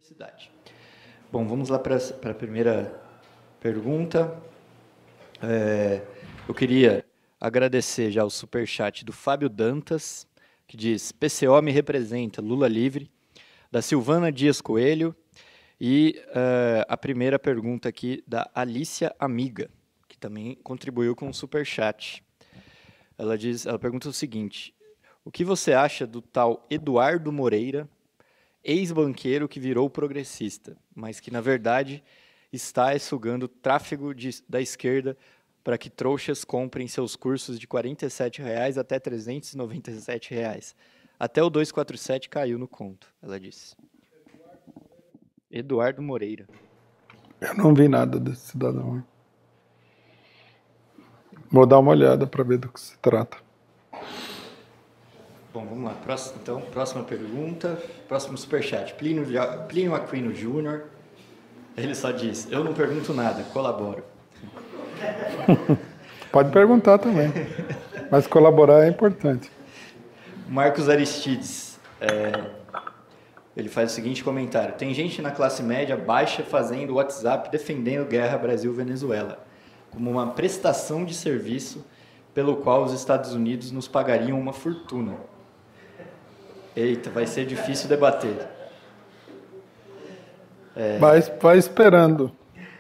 universidade. Bom, vamos lá para a primeira pergunta. Eu queria agradecer já o superchat do Fábio Dantas, que diz: PCO me representa, Lula livre, da Silvana Dias Coelho, e a primeira pergunta aqui da Alícia Amiga, que também contribuiu com o superchat. Ela pergunta o seguinte: o que você acha do tal Eduardo Moreira, ex-banqueiro que virou progressista, mas que, na verdade, está sugando tráfego da esquerda para que trouxas comprem seus cursos de R$ 47,00 até R$ 397,00. Até o 247 caiu no conto, ela disse. Eduardo Moreira. Eu não vi nada desse cidadão. Vou dar uma olhada para ver do que se trata. Bom, vamos lá. Próxima pergunta. Próximo superchat. Plínio Aquino Júnior. Ele só diz: eu não pergunto nada, colaboro. Pode perguntar também, mas colaborar é importante. Marcos Aristides, ele faz o seguinte comentário: tem gente na classe média baixa fazendo WhatsApp defendendo guerra Brasil-Venezuela como uma prestação de serviço pelo qual os Estados Unidos nos pagariam uma fortuna. Eita, vai ser difícil debater. Vai esperando.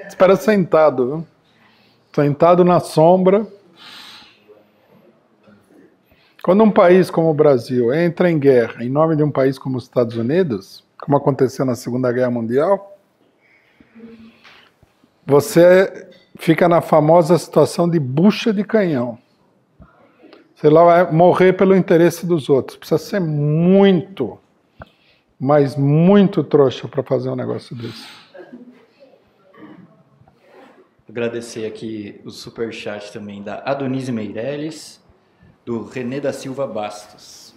Espera sentado, viu? Sentado na sombra. Quando um país como o Brasil entra em guerra em nome de um país como os Estados Unidos, como aconteceu na Segunda Guerra Mundial, você fica na famosa situação de bucha de canhão. Você lá vai morrer pelo interesse dos outros. Precisa ser muito, mas muito trouxa para fazer um negócio desse. Agradecer aqui o superchat também da Adonise Meirelles, do René da Silva Bastos.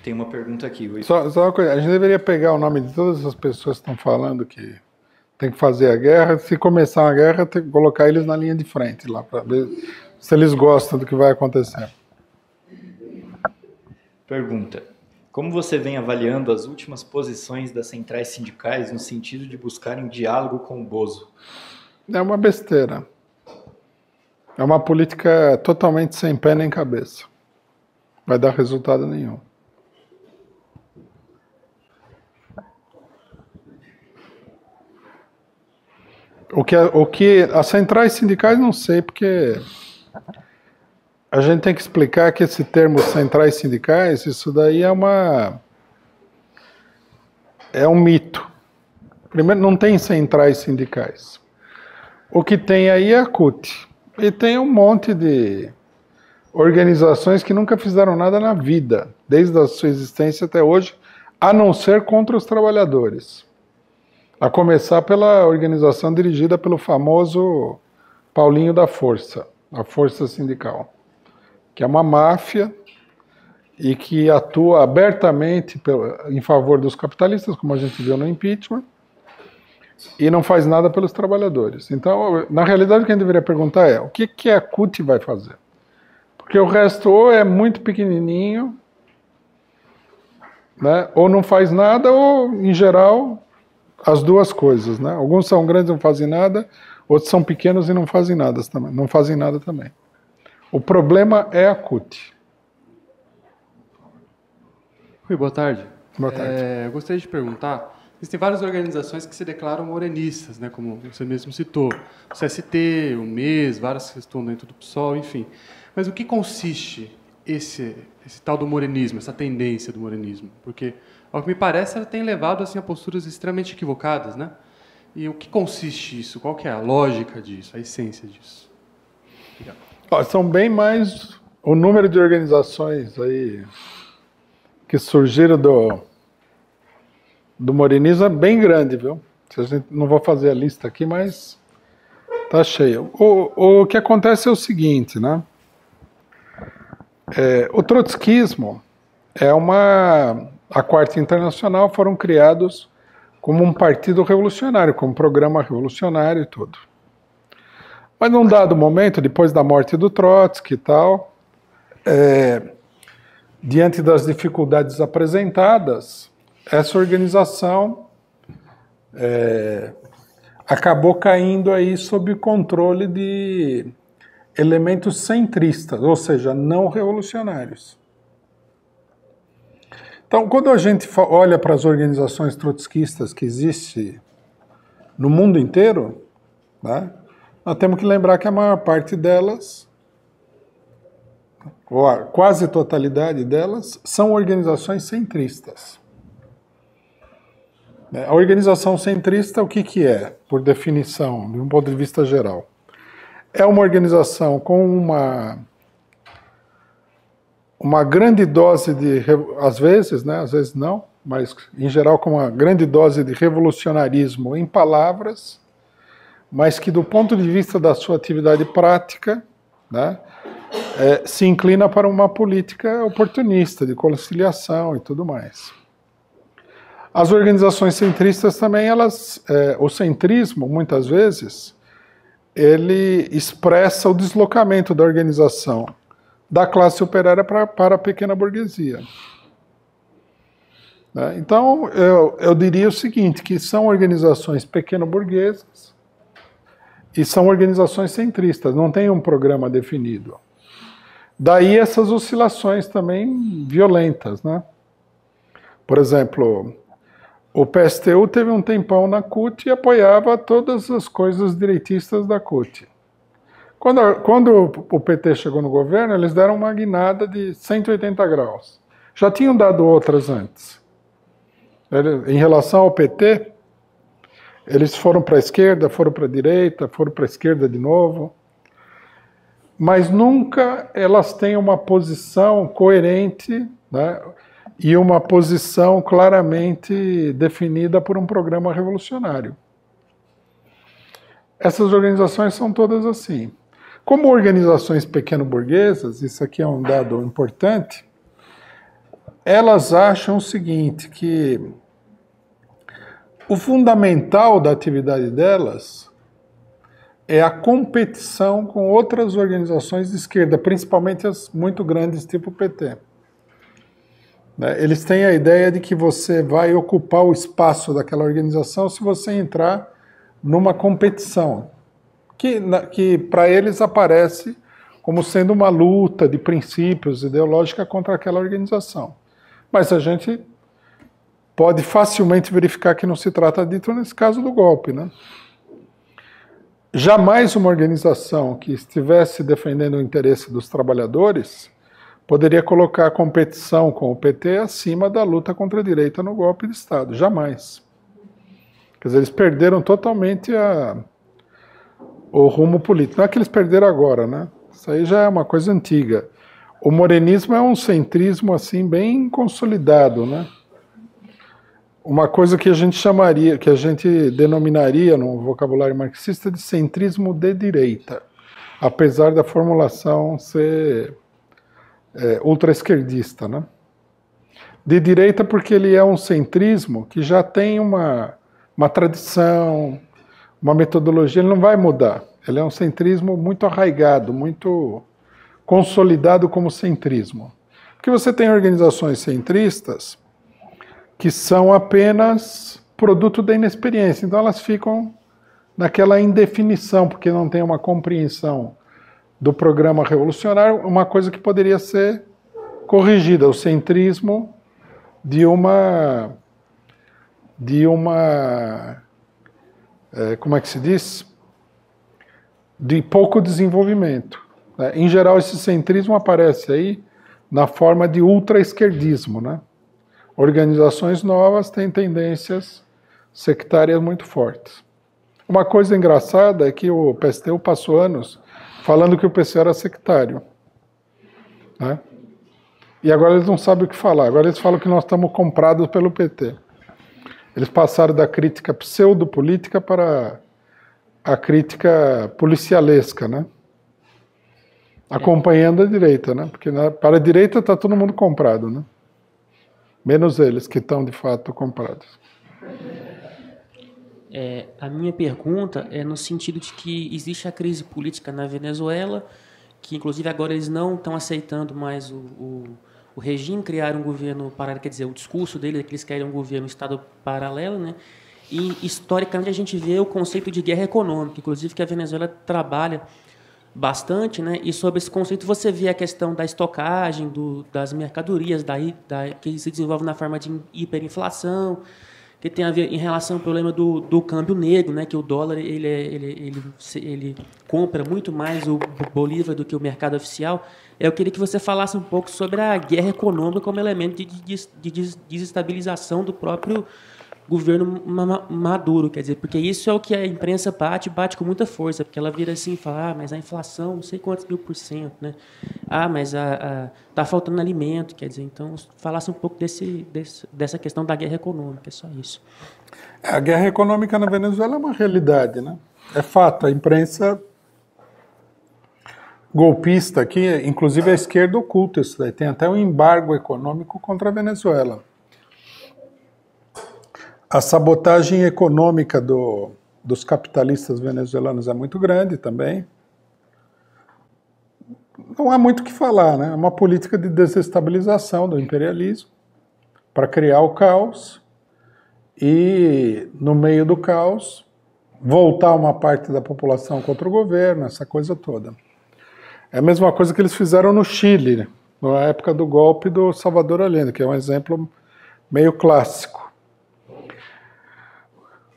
Tem uma pergunta aqui. Só uma coisa, a gente deveria pegar o nome de todas as pessoas que estão falando que tem que fazer a guerra. Se começar uma guerra, tem que colocar eles na linha de frente lá, para ver se eles gostam do que vai acontecer. Pergunta: como você vem avaliando as últimas posições das centrais sindicais no sentido de buscarem diálogo com o Bozo? É uma besteira. É uma política totalmente sem pé nem cabeça. Vai dar resultado nenhum. O que as centrais sindicais não sei, porque a gente tem que explicar que esse termo centrais sindicais, isso daí é um mito. Primeiro, não tem centrais sindicais. O que tem aí é a CUT. E tem um monte de organizações que nunca fizeram nada na vida, desde a sua existência até hoje, a não ser contra os trabalhadores. A começar pela organização dirigida pelo famoso Paulinho da Força, a Força Sindical, que é uma máfia e que atua abertamente em favor dos capitalistas, como a gente viu no impeachment, e não faz nada pelos trabalhadores. Então, na realidade, o que a gente deveria perguntar é: o que a CUT vai fazer? Porque o resto ou é muito pequenininho, né, ou não faz nada, ou, em geral, as duas coisas, né? Alguns são grandes e não fazem nada, outros são pequenos e não fazem nada também. O problema é a CUT. Rui, boa tarde. Boa tarde. Eu gostaria de perguntar: existem várias organizações que se declaram morenistas, né, como você mesmo citou. O CST, o MES, várias que estão dentro do PSOL, enfim. Mas o que consiste esse tal do morenismo, essa tendência do morenismo? Porque, ao que me parece, ela tem levado assim, a posturas extremamente equivocadas, né? E o que consiste isso? Qual que é a lógica disso, a essência disso? Obrigado. São bem mais o número de organizações aí que surgiram do morenismo é bem grande, viu? A gente não vou fazer a lista aqui, mas tá cheio. O que acontece é o seguinte, né? O trotskismo a Quarta Internacional foram criados como um partido revolucionário, como um programa revolucionário e tudo. Mas num dado momento, depois da morte do Trotsky e tal, diante das dificuldades apresentadas, essa organização acabou caindo aí sob controle de elementos centristas, ou seja, não revolucionários. Então, quando a gente olha para as organizações trotskistas que existem no mundo inteiro, né, nós temos que lembrar que a maior parte delas, ou a quase totalidade delas, são organizações centristas. A organização centrista, o que é, por definição, de um ponto de vista geral? É uma organização com uma grande dose de, às vezes, né, às vezes não, mas em geral com uma grande dose de revolucionarismo em palavras, mas que do ponto de vista da sua atividade prática, né, se inclina para uma política oportunista, de conciliação e tudo mais. As organizações centristas também, o centrismo, muitas vezes, ele expressa o deslocamento da organização da classe operária para a pequena burguesia. Então, eu diria o seguinte, que são organizações pequeno-burguesas e são organizações centristas, não tem um programa definido. Daí essas oscilações também violentas, né? Por exemplo, o PSTU teve um tempão na CUT e apoiava todas as coisas direitistas da CUT. Quando o PT chegou no governo, eles deram uma guinada de 180 graus. Já tinham dado outras antes. Em relação ao PT, eles foram para a esquerda, foram para a direita, foram para a esquerda de novo. Mas nunca elas têm uma posição coerente, né, e uma posição claramente definida por um programa revolucionário. Essas organizações são todas assim. Como organizações pequeno-burguesas, isso aqui é um dado importante, elas acham o seguinte, que o fundamental da atividade delas é a competição com outras organizações de esquerda, principalmente as muito grandes, tipo o PT. Eles têm a ideia de que você vai ocupar o espaço daquela organização se você entrar numa competição, que para eles aparece como sendo uma luta de princípios ideológica contra aquela organização. Mas a gente pode facilmente verificar que não se trata disso nesse caso do golpe, né? Jamais uma organização que estivesse defendendo o interesse dos trabalhadores poderia colocar a competição com o PT acima da luta contra a direita no golpe de Estado. Jamais. Quer dizer, eles perderam totalmente o rumo político. Não é que eles perderam agora, né? Isso aí já é uma coisa antiga. O morenismo é um centrismo assim bem consolidado, né? Uma coisa que a gente chamaria, que a gente denominaria no vocabulário marxista de centrismo de direita, apesar da formulação ser ultra-esquerdista, né? De direita porque ele é um centrismo que já tem uma tradição, uma metodologia, ele não vai mudar. Ele é um centrismo muito arraigado, muito consolidado como centrismo. Porque você tem organizações centristas que são apenas produto da inexperiência, então elas ficam naquela indefinição, porque não tem uma compreensão do programa revolucionário, uma coisa que poderia ser corrigida, o centrismo de uma como é que se diz? De pouco desenvolvimento. Em geral, esse centrismo aparece aí na forma de ultra-esquerdismo, né? Organizações novas têm tendências sectárias muito fortes. Uma coisa engraçada é que o PSTU passou anos falando que o PC era sectário, né? E agora eles não sabem o que falar. Agora eles falam que nós estamos comprados pelo PT. Eles passaram da crítica pseudopolítica para a crítica policialesca, né? Acompanhando a direita, né? Porque para a direita está todo mundo comprado, né? Menos eles que estão de fato comprados. A minha pergunta é no sentido de que existe a crise política na Venezuela, que inclusive agora eles não estão aceitando mais o regime, criar um governo paralelo, quer dizer, o discurso deles é que eles querem um governo, um Estado paralelo, né? E, historicamente, a gente vê o conceito de guerra econômica, inclusive que a Venezuela trabalha bastante, né? E sobre esse conceito você vê a questão da estocagem, das mercadorias, que se desenvolve na forma de hiperinflação, que tem a ver em relação ao problema do câmbio negro, né? Que o dólar ele compra muito mais o bolívar do que o mercado oficial. Eu queria que você falasse um pouco sobre a guerra econômica como elemento de desestabilização do próprio governo Maduro, quer dizer, porque isso é o que a imprensa bate com muita força, porque ela vira assim e fala, mas a inflação, não sei quantos %, né? Mas tá faltando alimento, quer dizer, então, falasse um pouco dessa questão da guerra econômica, é só isso. A guerra econômica na Venezuela é uma realidade, né? É fato, a imprensa golpista aqui, inclusive a esquerda oculta isso daí, tem até um embargo econômico contra a Venezuela. A sabotagem econômica dos capitalistas venezuelanos é muito grande também. Não há muito o que falar, né? É uma política de desestabilização do imperialismo para criar o caos e, no meio do caos, voltar uma parte da população contra o governo, essa coisa toda. É a mesma coisa que eles fizeram no Chile, né? Na época do golpe do Salvador Allende, que é um exemplo meio clássico.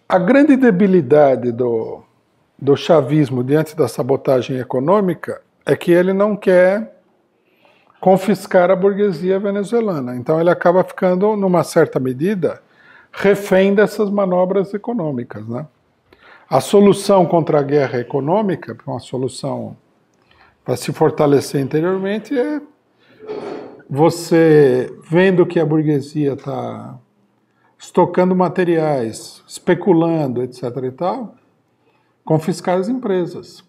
A grande debilidade do chavismo diante da sabotagem econômica é que ele não quer confiscar a burguesia venezuelana. Então ele acaba ficando, numa certa medida, refém dessas manobras econômicas, né? A solução contra a guerra econômica, uma solução para se fortalecer interiormente, é você, vendo que a burguesia está estocando materiais, especulando, etc. e tal, confiscar as empresas.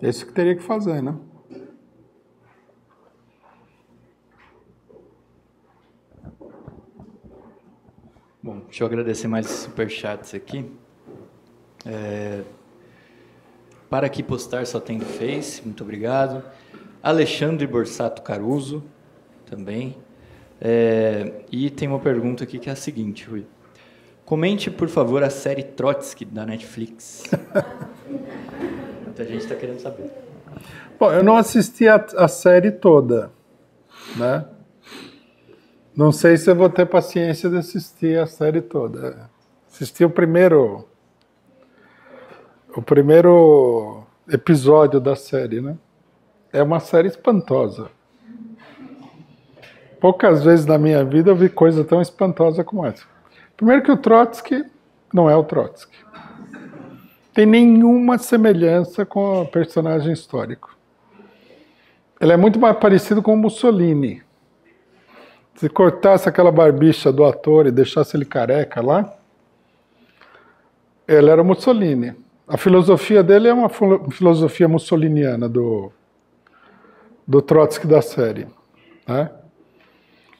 É isso que teria que fazer, né? Bom, deixa eu agradecer mais os superchats aqui. Para aqui postar só tem no Face, muito obrigado. Alexandre Borsato Caruso, também. E tem uma pergunta aqui que é a seguinte, Rui. Comente, por favor, a série Trotsky da Netflix. Muita gente está querendo saber. Bom, eu não assisti a série toda, né? Não sei se eu vou ter paciência de assistir a série toda. Assisti o primeiro episódio da série, né? É uma série espantosa. Poucas vezes na minha vida eu vi coisa tão espantosa como essa. Primeiro que o Trotsky não é o Trotsky. Tem nenhuma semelhança com o personagem histórico. Ele é muito mais parecido com o Mussolini. Se cortasse aquela barbicha do ator e deixasse ele careca lá, ele era o Mussolini. A filosofia dele é uma filosofia mussoliniana do Trotsky da série, né?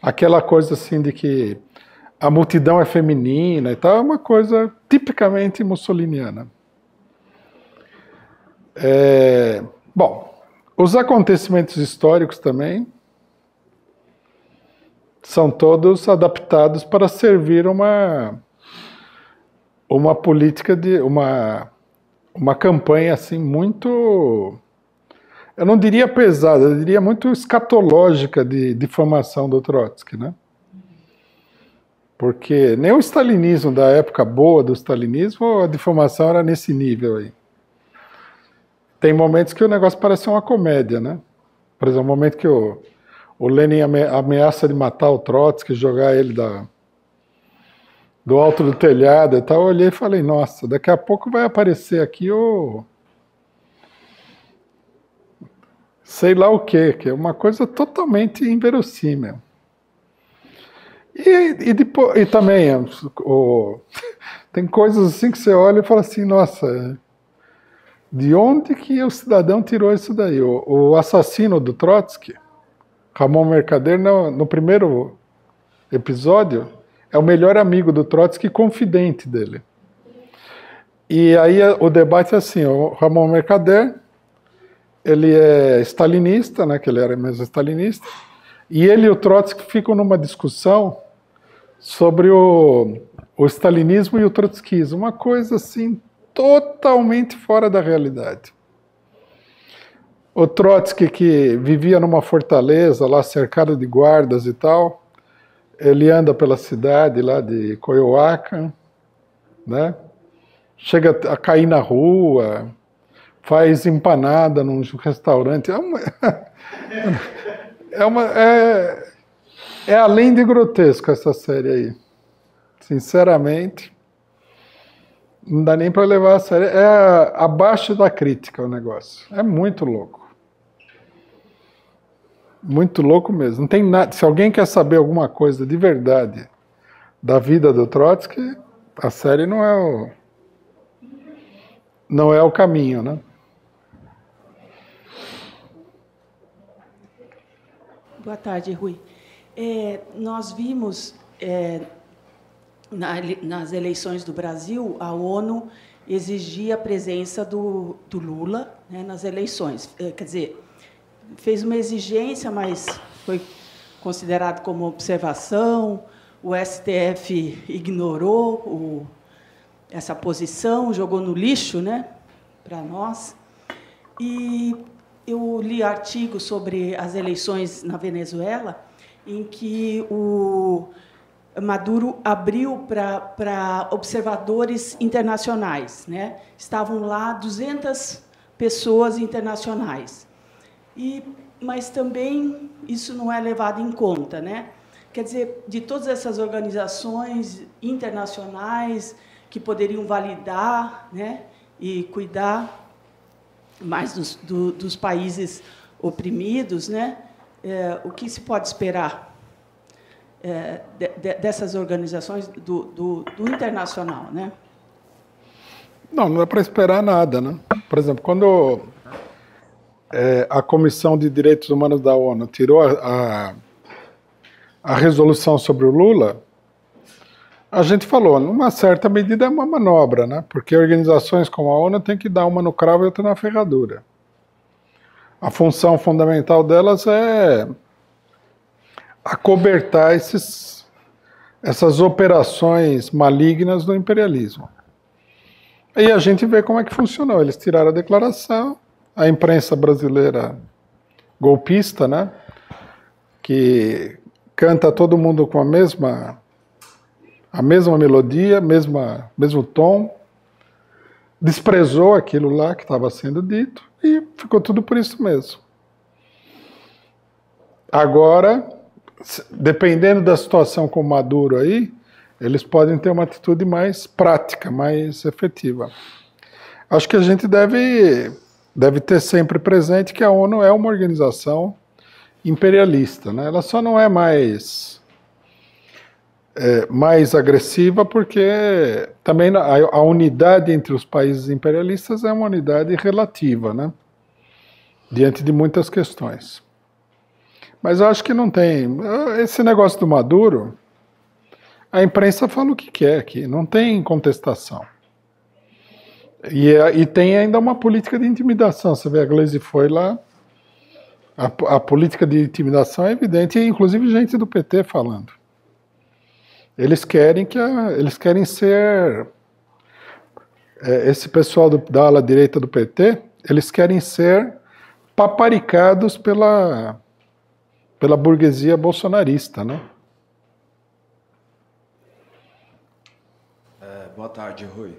Aquela coisa assim de que a multidão é feminina e tal, é uma coisa tipicamente mussoliniana. Bom, os acontecimentos históricos também são todos adaptados para servir uma política de uma campanha assim muito, eu não diria pesada, eu diria muito escatológica de difamação do Trotsky, né? Porque nem o stalinismo da época boa do stalinismo, a difamação era nesse nível aí. Tem momentos que o negócio parece uma comédia, né? Por exemplo, o momento que o Lenin ameaça de matar o Trotsky, jogar ele do alto do telhado e tal, eu olhei e falei, nossa, daqui a pouco vai aparecer aqui o sei lá o quê, que é uma coisa totalmente inverossímil. E também tem coisas assim que você olha e fala assim, nossa, de onde que o cidadão tirou isso daí? O assassino do Trotsky, Ramon Mercader, no primeiro episódio, é o melhor amigo do Trotsky, confidente dele. E aí o debate é assim, o Ramon Mercader, ele é stalinista, né, que ele era mesmo stalinista, e ele e o Trotsky ficam numa discussão sobre o stalinismo e o trotskismo, uma coisa assim totalmente fora da realidade. O Trotsky, que vivia numa fortaleza lá cercado de guardas e tal, ele anda pela cidade lá de Coyoacán, né? Chega a cair na rua, faz empanada num restaurante. É além de grotesco essa série aí. Sinceramente, não dá nem para levar a sério. É abaixo da crítica o negócio. É muito louco. Muito louco mesmo. Não tem nada. Se alguém quer saber alguma coisa de verdade da vida do Trotsky, a série não é o caminho, né? Boa tarde, Rui. Nós vimos nas eleições do Brasil, a ONU exigia a presença do Lula, né, nas eleições. Quer dizer, fez uma exigência, mas foi considerado como observação. O STF ignorou essa posição, jogou no lixo, né, para nós. E eu li artigos sobre as eleições na Venezuela, em que o Maduro abriu para observadores internacionais, né? Estavam lá 200 pessoas internacionais. Mas também isso não é levado em conta, né? Quer dizer, de todas essas organizações internacionais que poderiam validar, né, e cuidar mais dos países oprimidos, né? O que se pode esperar dessas organizações do internacional, né? Não dá para esperar nada, né? Por exemplo, quando a Comissão de Direitos Humanos da ONU tirou a resolução sobre o Lula, a gente falou, numa certa medida é uma manobra, né? Porque organizações como a ONU têm que dar uma no cravo e outra na ferradura. A função fundamental delas é acobertar essas operações malignas do imperialismo. E a gente vê como é que funcionou. Eles tiraram a declaração, a imprensa brasileira golpista, né? Que canta todo mundo com a mesma melodia, mesmo tom, desprezou aquilo lá que estava sendo dito e ficou tudo por isso mesmo. Agora, dependendo da situação com o Maduro aí, eles podem ter uma atitude mais prática, mais efetiva. Acho que a gente deve ter sempre presente que a ONU é uma organização imperialista, né? Ela só não é mais agressiva porque também a unidade entre os países imperialistas é uma unidade relativa, né? Diante de muitas questões. Mas eu acho que não tem. Esse negócio do Maduro, a imprensa fala o que quer aqui, não tem contestação. E tem ainda uma política de intimidação. Você vê, a Gleisi foi lá, a política de intimidação é evidente, e inclusive gente do PT falando. Eles querem ser, esse pessoal da ala direita do PT, eles querem ser paparicados pela burguesia bolsonarista, né? Boa tarde, Rui.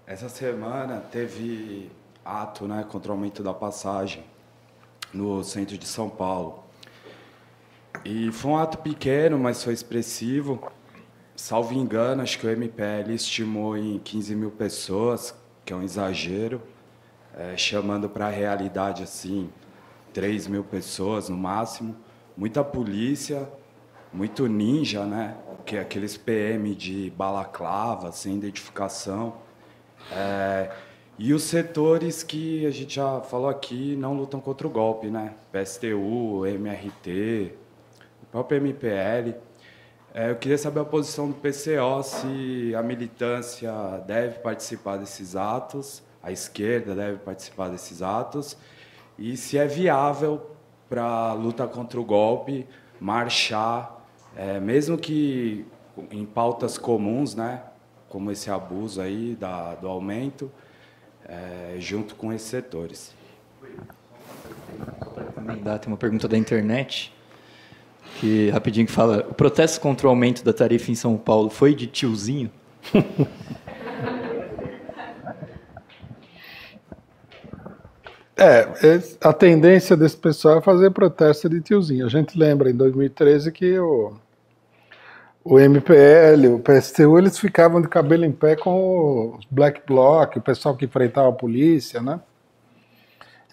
Essa semana teve ato, né, contra o aumento da passagem no centro de São Paulo. E foi um ato pequeno, mas foi expressivo. Salvo engano, acho que o MPL estimou em 15 mil pessoas, que é um exagero, chamando para a realidade, assim, 3 mil pessoas no máximo. Muita polícia, muito ninja, né? Que é aqueles PM de balaclava, sem identificação. E os setores que a gente já falou aqui não lutam contra o golpe, né? PSTU, MRT, o próprio MPL. Eu queria saber a posição do PCO, se a militância deve participar desses atos, a esquerda deve participar desses atos, e se é viável para a luta contra o golpe marchar, mesmo que em pautas comuns, né? como esse abuso aí do aumento, junto com esses setores. Tem uma pergunta da internet, que rapidinho que fala: o protesto contra o aumento da tarifa em São Paulo foi de tiozinho? A tendência desse pessoal é fazer protesto de tiozinho. A gente lembra em 2013 que o MPL, o PSTU, eles ficavam de cabelo em pé com os Black Bloc, o pessoal que enfrentava a polícia, né?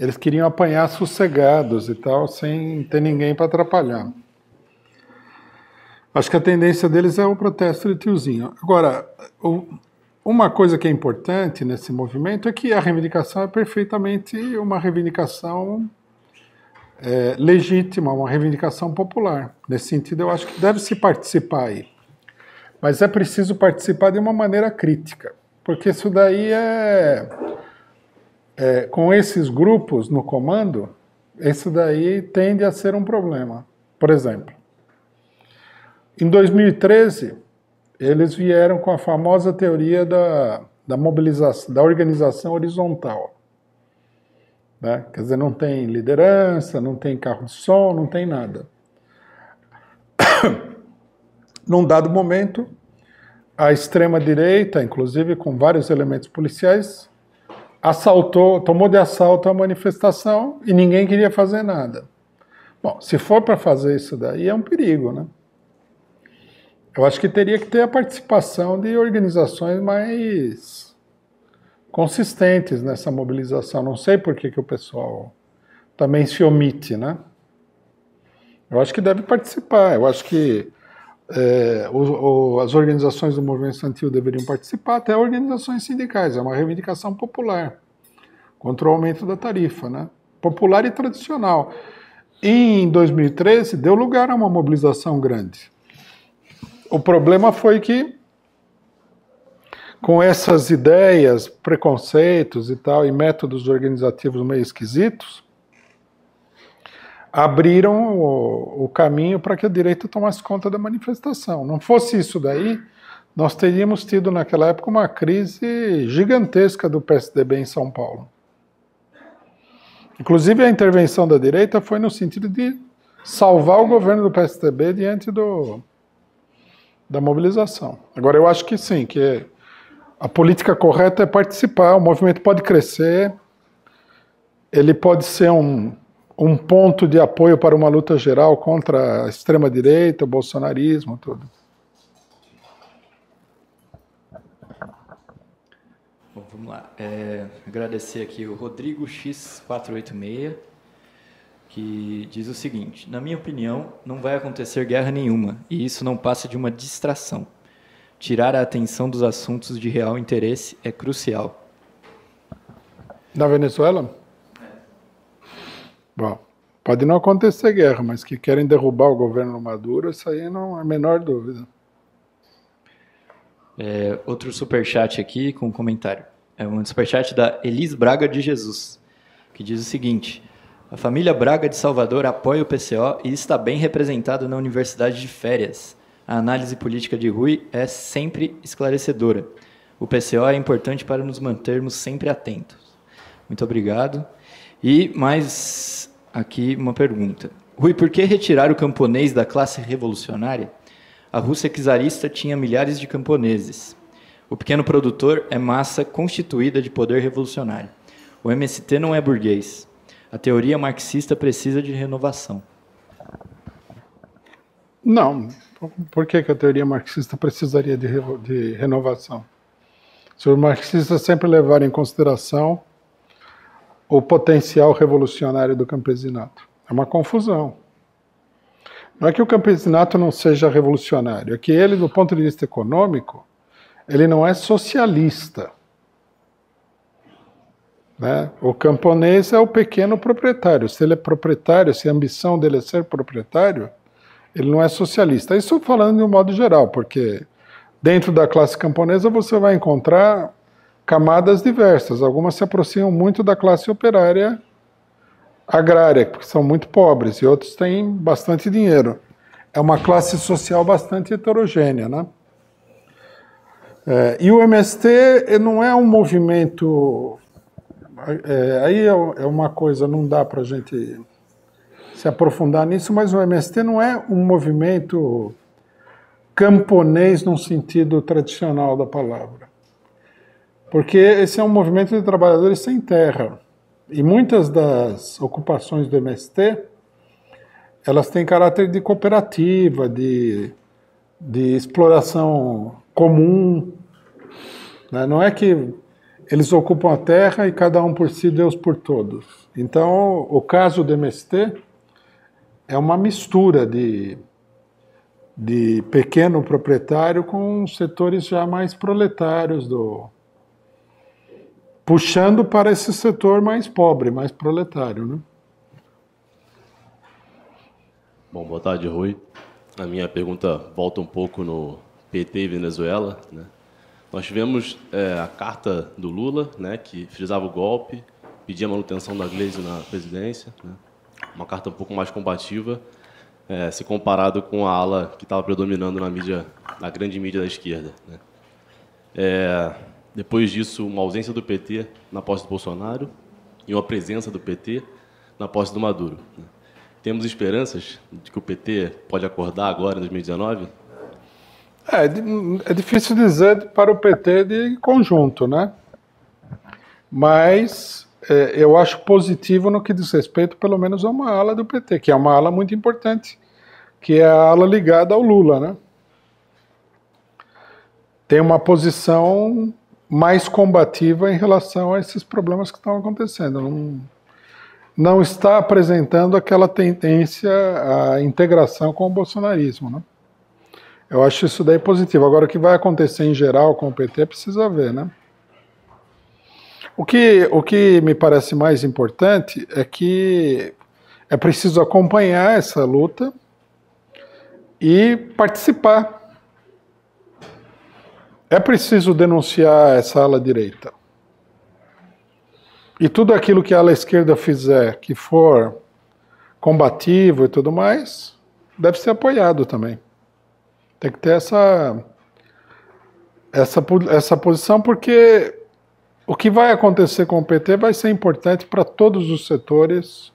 Eles queriam apanhar sossegados e tal, sem ter ninguém para atrapalhar. Acho que a tendência deles é o protesto de tiozinho. Agora, uma coisa que é importante nesse movimento é que a reivindicação é perfeitamente uma reivindicação legítima, uma reivindicação popular. Nesse sentido, eu acho que deve-se participar aí. Mas é preciso participar de uma maneira crítica, porque isso daí com esses grupos no comando, isso daí tende a ser um problema. Por exemplo, em 2013, eles vieram com a famosa teoria da mobilização, da organização horizontal. Né? Quer dizer, não tem liderança, não tem carro de som, não tem nada. Num dado momento, a extrema-direita, inclusive com vários elementos policiais, tomou de assalto a manifestação e ninguém queria fazer nada. Bom, se for para fazer isso daí, é um perigo, né? Eu acho que teria que ter a participação de organizações mais consistentes nessa mobilização. Não sei por que o pessoal também se omite, né? Eu acho que deve participar. Eu acho que as organizações do movimento estudantil deveriam participar, até organizações sindicais. É uma reivindicação popular contra o aumento da tarifa, né? Popular e tradicional. E em 2013 deu lugar a uma mobilização grande. O problema foi que, com essas ideias, preconceitos e tal, e métodos organizativos meio esquisitos, abriram o caminho para que a direita tomasse conta da manifestação. Não fosse isso daí, nós teríamos tido naquela época uma crise gigantesca do PSDB em São Paulo. Inclusive a intervenção da direita foi no sentido de salvar o governo do PSDB diante da mobilização. Agora, eu acho que sim, que a política correta é participar, o movimento pode crescer, ele pode ser um ponto de apoio para uma luta geral contra a extrema-direita, o bolsonarismo, tudo. Bom, vamos lá. Agradecer aqui o Rodrigo X486, que diz o seguinte: na minha opinião, não vai acontecer guerra nenhuma, e isso não passa de uma distração. Tirar a atenção dos assuntos de real interesse é crucial. Na Venezuela? Bom, pode não acontecer guerra, mas que querem derrubar o governo Maduro, isso aí não é a menor dúvida. Outro superchat aqui com um comentário. É um superchat da Elis Braga de Jesus, que diz o seguinte: a família Braga de Salvador apoia o PCO e está bem representada na Universidade de Férias. A análise política de Rui é sempre esclarecedora. O PCO é importante para nos mantermos sempre atentos. Muito obrigado. E mais aqui uma pergunta. Rui, por que retirar o camponês da classe revolucionária? A Rússia czarista tinha milhares de camponeses. O pequeno produtor é massa constituída de poder revolucionário. O MST não é burguês. A teoria marxista precisa de renovação. Não. Por que a teoria marxista precisaria de renovação? Se os marxistas sempre levarem em consideração o potencial revolucionário do campesinato. É uma confusão. Não é que o campesinato não seja revolucionário, é que ele, do ponto de vista econômico, ele não é socialista. Né? O camponês é o pequeno proprietário. Se ele é proprietário, se a ambição dele é ser proprietário, ele não é socialista. Isso falando de um modo geral, porque dentro da classe camponesa você vai encontrar camadas diversas. Algumas se aproximam muito da classe operária agrária, porque são muito pobres, e outros têm bastante dinheiro. É uma classe social bastante heterogênea, né? E o MST não é um movimento... aí é uma coisa, não dá para a gente se aprofundar nisso, mas o MST não é um movimento camponês no sentido tradicional da palavra. Porque esse é um movimento de trabalhadores sem terra. E muitas das ocupações do MST, elas têm caráter de cooperativa, de exploração comum. Né? Não é que eles ocupam a terra e cada um por si, Deus por todos. Então, o caso do MST é uma mistura de pequeno proprietário com setores já mais proletários, puxando para esse setor mais pobre, mais proletário. Né? Bom, boa tarde, Rui. A minha pergunta volta um pouco no PT e Venezuela, né? Nós tivemos a carta do Lula, né, que frisava o golpe, pedia a manutenção da Gleisi na presidência, né? Uma carta um pouco mais combativa, se comparado com a ala que estava predominando na grande mídia da esquerda, né? Depois disso, uma ausência do PT na posse do Bolsonaro e uma presença do PT na posse do Maduro, né? Temos esperanças de que o PT pode acordar agora, em 2019? É difícil dizer para o PT de conjunto, né? Mas eu acho positivo no que diz respeito, pelo menos, a uma ala do PT, que é uma ala muito importante, que é a ala ligada ao Lula, né? Tem uma posição mais combativa em relação a esses problemas que estão acontecendo. Não está apresentando aquela tendência à integração com o bolsonarismo, né? Eu acho isso daí positivo. Agora, o que vai acontecer em geral com o PT precisa ver, né? O que me parece mais importante é que é preciso acompanhar essa luta e participar. É preciso denunciar essa ala direita. E tudo aquilo que a ala esquerda fizer, que for combativo e tudo mais, deve ser apoiado também. Tem que ter essa posição, porque o que vai acontecer com o PT vai ser importante para todos os setores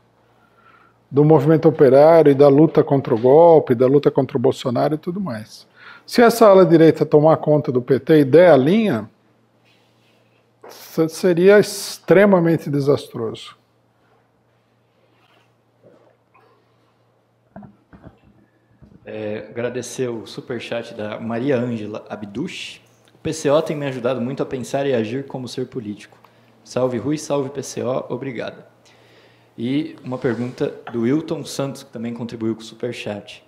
do movimento operário e da luta contra o golpe, da luta contra o Bolsonaro e tudo mais. Se essa ala direita tomar conta do PT e der a linha, seria extremamente desastroso. Agradecer o superchat da Maria Ângela Abduch. O PCO tem me ajudado muito a pensar e agir como ser político. Salve Rui, salve PCO, obrigada. E uma pergunta do Wilton Santos, que também contribuiu com o superchat.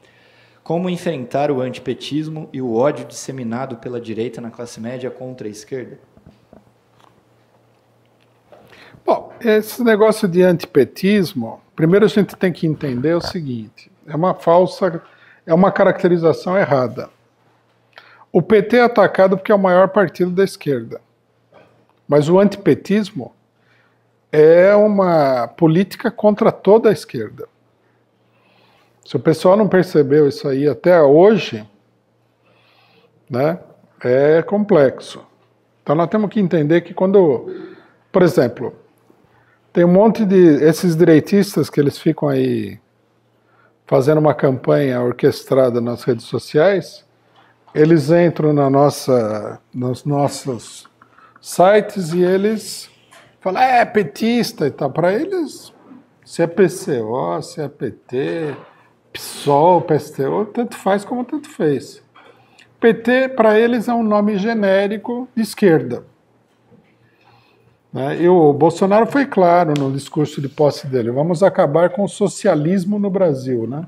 Como enfrentar o antipetismo e o ódio disseminado pela direita na classe média contra a esquerda? Bom, esse negócio de antipetismo, primeiro a gente tem que entender o seguinte, é uma caracterização errada. O PT é atacado porque é o maior partido da esquerda, mas o antipetismo é uma política contra toda a esquerda. Se o pessoal não percebeu isso aí até hoje, né, é complexo. Então nós temos que entender que quando, por exemplo, tem um monte de esses direitistas que eles ficam aí fazendo uma campanha orquestrada nas redes sociais, eles entram nos nossos sites e eles falam, petista e tal. Para eles, se é PCO, se é PT, PSOL, PSTU, tanto faz como tanto fez. PT, para eles, é um nome genérico de esquerda. Né? E o Bolsonaro foi claro no discurso de posse dele, vamos acabar com o socialismo no Brasil, né?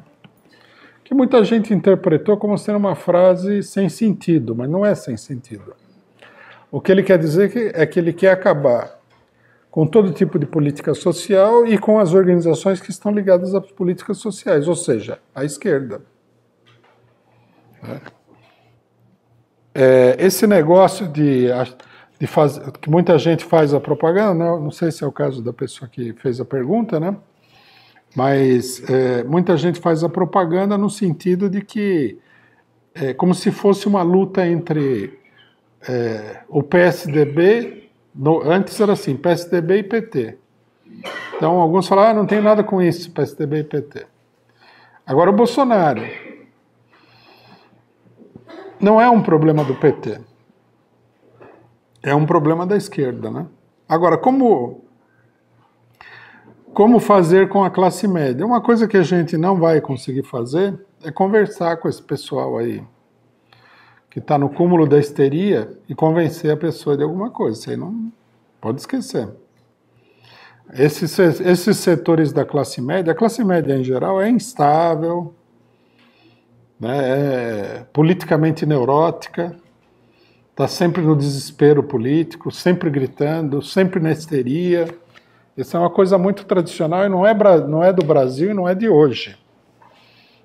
Que muita gente interpretou como sendo uma frase sem sentido, mas não é sem sentido. O que ele quer dizer é que ele quer acabar com todo tipo de política social e com as organizações que estão ligadas às políticas sociais, ou seja, à esquerda. Esse negócio de fazer, que muita gente faz a propaganda, não sei se é o caso da pessoa que fez a pergunta, né? Mas muita gente faz a propaganda no sentido de que é como se fosse uma luta entre o PSDB, antes era assim, PSDB e PT. Então alguns falaram, não tem nada com isso, PSDB e PT. Agora o Bolsonaro não é um problema do PT, é um problema da esquerda, né? Agora, como fazer com a classe média? Uma coisa que a gente não vai conseguir fazer é conversar com esse pessoal aí, que está no cúmulo da histeria, e convencer a pessoa de alguma coisa. Isso aí não pode esquecer. Esses setores da classe média, a classe média em geral é instável, né, é politicamente neurótica, está sempre no desespero político, sempre gritando, sempre na histeria. Isso é uma coisa muito tradicional e não é do Brasil e não é de hoje.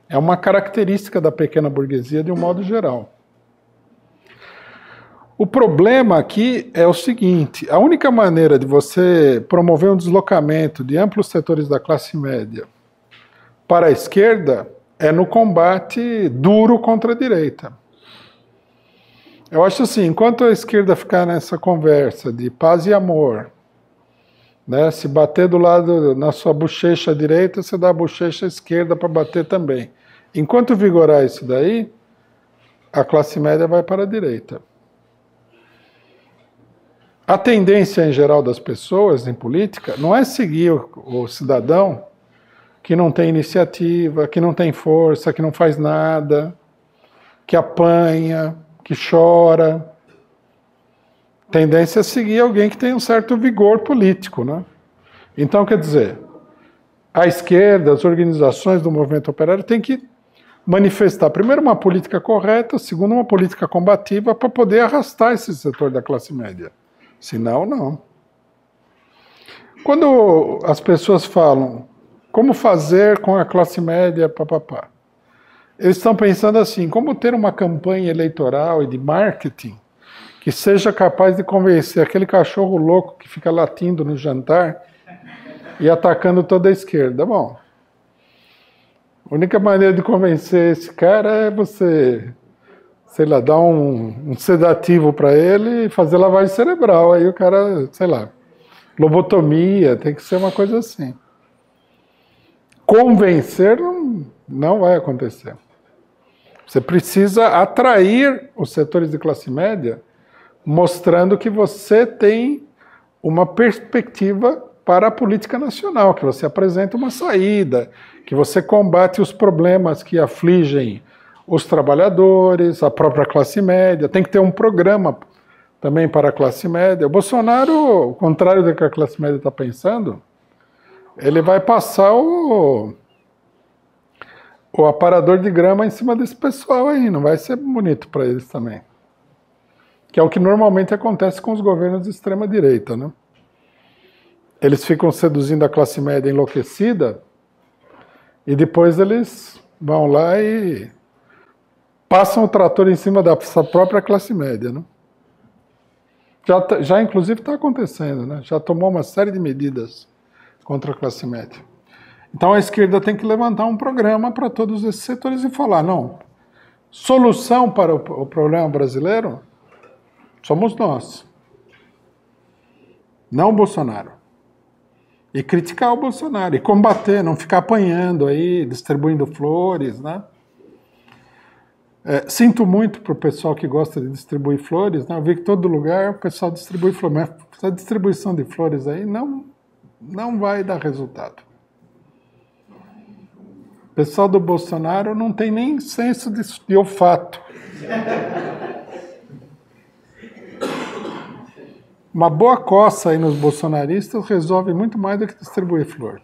É uma característica da pequena burguesia de um modo geral. O problema aqui é o seguinte, a única maneira de você promover um deslocamento de amplos setores da classe média para a esquerda é no combate duro contra a direita. Eu acho assim, enquanto a esquerda ficar nessa conversa de paz e amor, né, se bater do lado na sua bochecha direita, você dá a bochecha esquerda para bater também. Enquanto vigorar isso daí, a classe média vai para a direita. A tendência em geral das pessoas em política não é seguir o cidadão que não tem iniciativa, que não tem força, que não faz nada, que apanha, que chora. Tendência é seguir alguém que tem um certo vigor político, né? Então, quer dizer, a esquerda, as organizações do movimento operário têm que manifestar, primeiro, uma política correta, segundo, uma política combativa para poder arrastar esse setor da classe média. Senão, não. Quando as pessoas falam como fazer com a classe média, papapá, eles estão pensando assim, como ter uma campanha eleitoral e de marketing que seja capaz de convencer aquele cachorro louco que fica latindo no jantar e atacando toda a esquerda. Bom, a única maneira de convencer esse cara é você, sei lá, dar um sedativo para ele e fazer lavagem cerebral. Aí o cara, sei lá, lobotomia, tem que ser uma coisa assim. Convencer não vai acontecer. Você precisa atrair os setores de classe média, mostrando que você tem uma perspectiva para a política nacional, que você apresenta uma saída, que você combate os problemas que afligem os trabalhadores, a própria classe média. Tem que ter um programa também para a classe média. O Bolsonaro, ao contrário do que a classe média está pensando, ele vai passar o aparador de grama em cima desse pessoal aí, não vai ser bonito para eles também. Que é o que normalmente acontece com os governos de extrema-direita, né? Eles ficam seduzindo a classe média enlouquecida e depois eles vão lá e passam o trator em cima da sua própria classe média, né? Já inclusive está acontecendo, né? Já tomou uma série de medidas contra a classe média. Então a esquerda tem que levantar um programa para todos esses setores e falar, não, solução para o problema brasileiro somos nós, não o Bolsonaro. E criticar o Bolsonaro, e combater, não ficar apanhando aí, distribuindo flores, né? Sinto muito para o pessoal que gosta de distribuir flores, né? Eu vi que todo lugar o pessoal distribui flores, mas essa distribuição de flores aí não vai dar resultado. O pessoal do Bolsonaro não tem nem senso de olfato. Uma boa coça aí nos bolsonaristas resolve muito mais do que distribuir flor.